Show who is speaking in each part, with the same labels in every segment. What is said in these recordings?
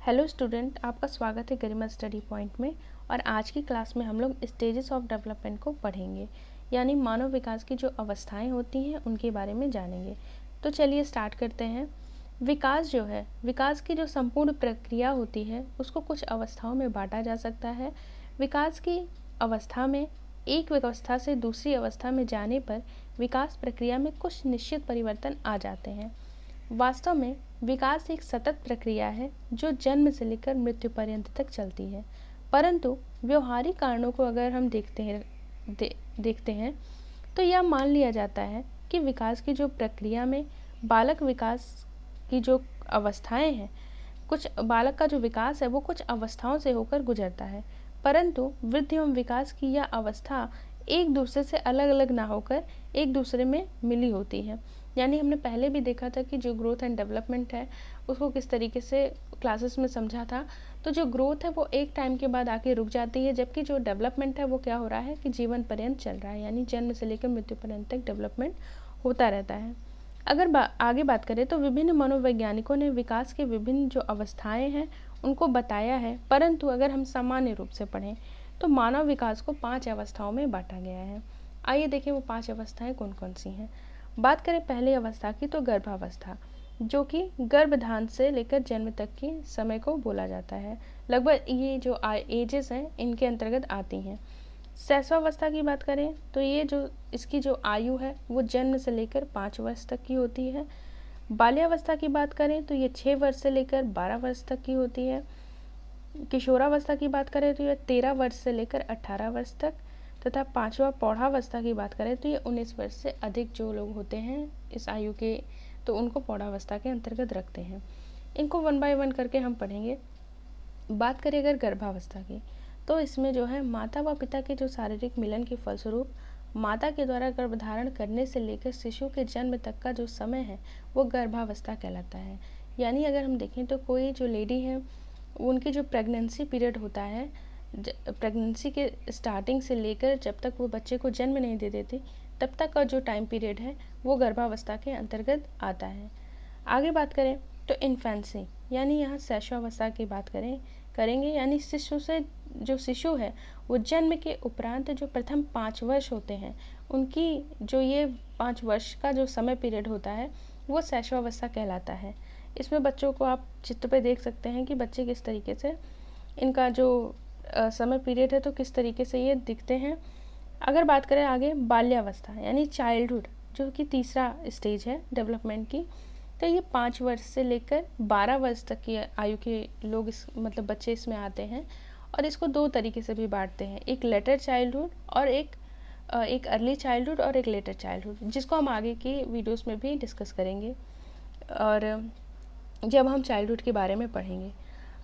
Speaker 1: Hello student, आपका स्वागत है गरिमा स्टडी पॉइंट में। और आज की क्लास में हम लोग स्टेजेस ऑफ डेवलपमेंट को पढ़ेंगे, यानी मानव विकास की जो अवस्थाएं होती हैं उनके बारे में जानेंगे। तो चलिए स्टार्ट करते हैं। विकास जो है, विकास की जो संपूर्ण प्रक्रिया होती है उसको कुछ अवस्थाओं में बांटा जा सकता है। विकास की अवस्था में एक अवस्था से दूसरी अवस्था में जाने पर विकास प्रक्रिया में कुछ निश्चित परिवर्तन आ जाते हैं। वास्तव में विकास एक सतत प्रक्रिया है जो जन्म से लेकर मृत्यु पर्यंत तक चलती है, परंतु व्यवहारिक कारणों को अगर हम देखते हैं तो यह मान लिया जाता है कि विकास की जो प्रक्रिया में बालक विकास की जो अवस्थाएं हैं, कुछ बालक का जो विकास है वो कुछ अवस्थाओं से होकर गुजरता है, परंतु वृद्धि एवं विकास की यह अवस्था एक दूसरे से अलग अलग ना होकर एक दूसरे में मिली होती है। यानी हमने पहले भी देखा था कि जो ग्रोथ एंड डेवलपमेंट है उसको किस तरीके से क्लासेस में समझा था। तो जो ग्रोथ है वो एक टाइम के बाद आके रुक जाती है, जबकि जो डेवलपमेंट है वो क्या हो रहा है कि जीवन पर्यंत चल रहा है, यानी जन्म से लेकर मृत्यु पर्यंत तक डेवलपमेंट होता रहता है। अगर आगे बात करें तो विभिन्न मनोवैज्ञानिकों ने विकास के विभिन्न जो अवस्थाएं हैं उनको बताया है, परंतु अगर हम सामान्य रूप से पढ़ें तो मानव विकास को 5 अवस्थाओं में बांटा गया है। आइए देखें वो 5 अवस्थाएं कौन कौन सी हैं। बात करें पहली अवस्था की तो गर्भावस्था, जो कि गर्भधान से लेकर जन्म तक के समय को बोला जाता है। लगभग ये जो एजेस हैं इनके अंतर्गत आती हैं। शैशवावस्था की बात करें तो ये जो इसकी जो आयु है वो जन्म से लेकर 5 वर्ष तक की होती है। बाल्यावस्था की बात करें तो ये 6 वर्ष से लेकर 12 वर्ष तक की होती है। किशोरावस्था की बात करें तो ये 13 वर्ष से लेकर 18 वर्ष तक, तथा पांचवा प्रौढ़ावस्था की बात करें तो ये 19 वर्ष से अधिक जो लोग होते हैं इस आयु के, तो उनको प्रौढ़ावस्था के अंतर्गत रखते हैं। इनको 1 बाय 1 करके हम पढ़ेंगे। बात करें अगर गर्भावस्था की तो इसमें जो है माता व पिता के जो शारीरिक मिलन के फलस्वरूप माता के द्वारा गर्भधारण करने से लेकर शिशु के जन्म तक का जो समय है वो गर्भावस्था कहलाता है। यानी अगर हम देखें तो कोई जो लेडी है उनकी जो प्रेगनेंसी पीरियड होता है, प्रेगनेंसी के स्टार्टिंग से लेकर जब तक वो बच्चे को जन्म नहीं दे देती तब तक का जो टाइम पीरियड है वो गर्भावस्था के अंतर्गत आता है। आगे बात करें तो इन्फेंसी, यानी यहाँ शैशवावस्था की बात करेंगे, यानी जो शिशु है वो जन्म के उपरांत जो प्रथम 5 वर्ष होते हैं उनकी जो ये 5 वर्ष का जो समय पीरियड होता है वो शैशवावस्था कहलाता है। इसमें बच्चों को आप चित्र पे देख सकते हैं कि बच्चे किस तरीके से इनका जो समय पीरियड है तो किस तरीके से ये दिखते हैं। अगर बात करें आगे बाल्यावस्था यानी चाइल्डहुड, जो कि तीसरा स्टेज है डेवलपमेंट की, तो ये 5 वर्ष से लेकर 12 वर्ष तक की आयु के लोग मतलब बच्चे इसमें आते हैं। और इसको 2 तरीके से भी बांटते हैं, एक लेटर चाइल्डहुड और एक अर्ली चाइल्डहुड और एक लेटर चाइल्डहुड, जिसको हम आगे की वीडियोस में भी डिस्कस करेंगे और जब हम चाइल्डहुड के बारे में पढ़ेंगे।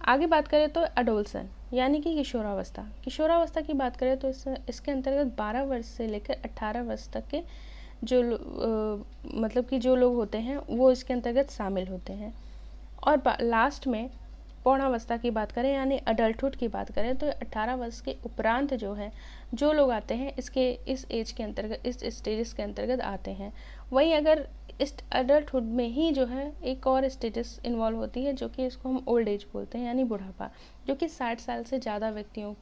Speaker 1: आगे बात करें तो एडोलसन यानी कि किशोरावस्था। किशोरावस्था की बात करें तो इसके अंतर्गत 12 वर्ष से लेकर 18 वर्ष तक के जो मतलब कि जो लोग होते हैं वो इसके अंतर्गत शामिल होते हैं। और लास्ट में पौढ़ावस्था की बात करें यानी अडल्टहुड की बात करें तो 18 वर्ष के उपरांत जो है जो लोग आते हैं इस एज के अंतर्गत, इस स्टेजेस के अंतर्गत आते हैं। वहीं अगर इस अडल्टहुड में ही जो है एक और स्टेटस इन्वॉल्व होती है जो कि इसको हम ओल्ड एज बोलते हैं, यानी बुढ़ापा, जो कि 60 साल से ज़्यादा व्यक्तियों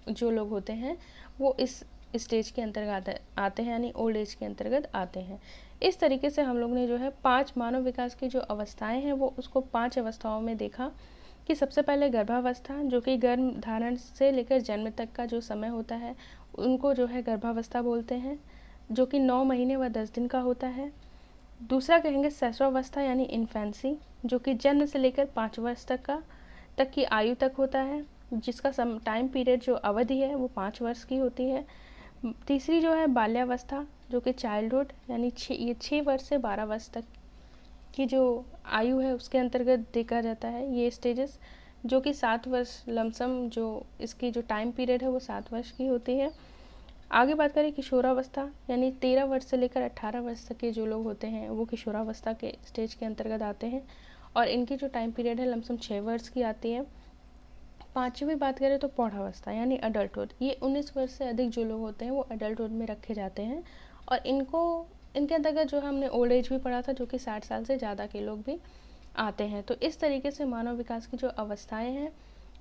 Speaker 1: जो लोग होते हैं वो इस स्टेज के अंतर्गत आते हैं, यानी ओल्ड एज के अंतर्गत आते हैं। इस तरीके से हम लोग ने जो है 5 मानव विकास की जो अवस्थाएं हैं वो उसको 5 अवस्थाओं में देखा कि सबसे पहले गर्भावस्था, जो कि गर्भ धारण से लेकर जन्म तक का जो समय होता है उनको जो है गर्भावस्था बोलते हैं, जो कि 9 महीने व 10 दिन का होता है। दूसरा कहेंगे शैशवावस्था यानी इन्फेंसी, जो कि जन्म से लेकर 5 वर्ष तक की आयु तक होता है, जिसका टाइम पीरियड जो अवधि है वो 5 वर्ष की होती है। तीसरी जो है बाल्यावस्था, जो कि चाइल्डहुड यानी ये 6 वर्ष से 12 वर्ष तक की जो आयु है उसके अंतर्गत देखा जाता है ये स्टेजेस, जो कि 7 वर्ष लमसम जो इसकी जो टाइम पीरियड है वो 7 वर्ष की होती है। आगे बात करें किशोरावस्था यानी 13 वर्ष से लेकर 18 वर्ष तक के जो लोग होते हैं वो किशोरावस्था के स्टेज के अंतर्गत आते हैं और इनकी जो टाइम पीरियड है लमसम 6 वर्ष की आती है। पांचवी बात करें तो प्रौढ़ावस्था यानी अडल्टहुड, ये 19 वर्ष से अधिक जो लोग होते हैं वो अडल्टहुड में रखे जाते हैं और इनके अंतर्गत जो हमने ओल्ड एज भी पढ़ा था, जो कि 60 साल से ज़्यादा के लोग भी आते हैं। तो इस तरीके से मानव विकास की जो अवस्थाएं हैं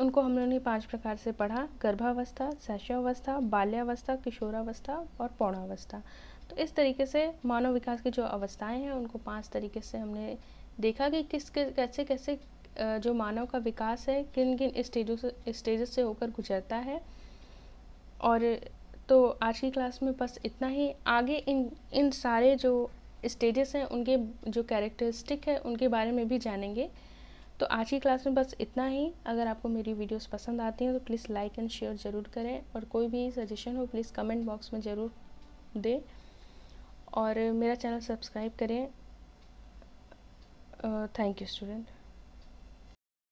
Speaker 1: उनको हम लोगों ने 5 प्रकार से पढ़ा: गर्भावस्था, शैशवावस्था, बाल्यावस्था, किशोरावस्था और प्रौढ़ावस्था। तो इस तरीके से मानव विकास की जो अवस्थाएं हैं उनको 5 तरीके से हमने देखा कि कैसे कैसे जो मानव का विकास है किन किन स्टेजेस से होकर गुजरता है। और तो आज की क्लास में बस इतना ही। आगे इन सारे जो स्टेजेस हैं उनके जो कैरेक्टरिस्टिक है उनके बारे में भी जानेंगे। तो आज की क्लास में बस इतना ही। अगर आपको मेरी वीडियोस पसंद आती हैं तो प्लीज़ लाइक एंड शेयर ज़रूर करें, और कोई भी सजेशन हो प्लीज़ कमेंट बॉक्स में ज़रूर दें, और मेरा चैनल सब्सक्राइब करें। Thank you student.